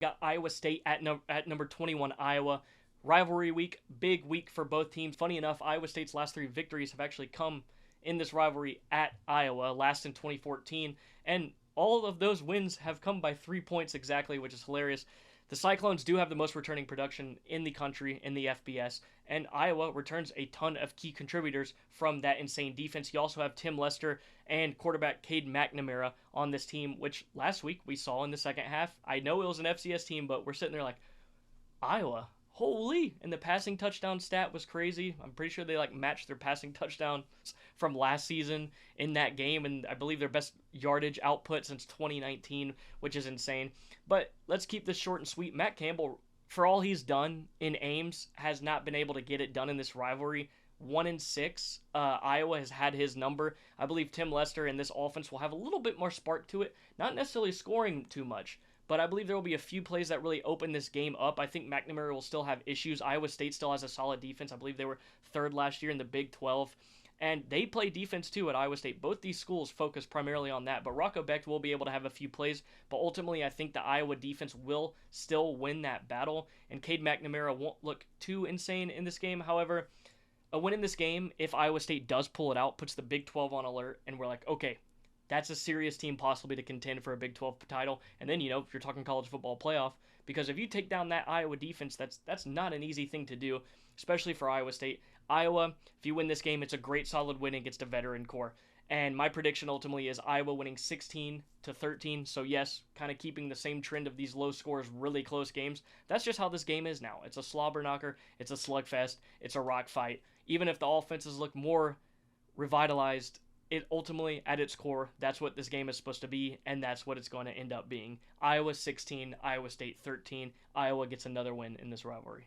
Got Iowa State at number 21, Iowa. Rivalry week, big week for both teams. Funny enough, Iowa State's last 3 victories have actually come in this rivalry at Iowa, last in 2014, and all of those wins have come by 3 points exactly, which is hilarious. The Cyclones do have the most returning production in the country in the FBS, and Iowa returns a ton of key contributors from that insane defense. You also have Tim Lester and quarterback Cade McNamara on this team, which last week we saw in the second half. I know it was an FCS team, but we're sitting there like, Iowa, holy! And the passing touchdown stat was crazy. I'm pretty sure they matched their passing touchdowns from last season in that game, and I believe their best yardage output since 2019, which is insane. But let's keep this short and sweet. Matt Campbell, for all he's done in Ames, has not been able to get it done in this rivalry. 1-6. Iowa has had his number. I believe Tim Lester and this offense will have a little bit more spark to it, not necessarily scoring too much, but I believe there will be a few plays that really open this game up. I think McNamara will still have issues. Iowa State still has a solid defense. I believe they were third last year in the Big 12. And they play defense too at Iowa State. Both these schools focus primarily on that. But Rocco Becht will be able to have a few plays. But ultimately, I think the Iowa defense will still win that battle. And Cade McNamara won't look too insane in this game. However, a win in this game, if Iowa State does pull it out, puts the Big 12 on alert. And we're like, okay, that's a serious team possibly to contend for a Big 12 title. And then, if you're talking college football playoff, because if you take down that Iowa defense, that's not an easy thing to do, especially for Iowa State. Iowa, if you win this game, it's a great solid win against a veteran core. And my prediction ultimately is Iowa winning 16-13. So yes, kind of keeping the same trend of these low scores, really close games. That's just how this game is now. It's a slobber knocker. It's a slugfest. It's a rock fight. Even if the offenses look more revitalized, it ultimately, at its core, that's what this game is supposed to be, and that's what it's going to end up being. Iowa 16, Iowa State 13. Iowa gets another win in this rivalry.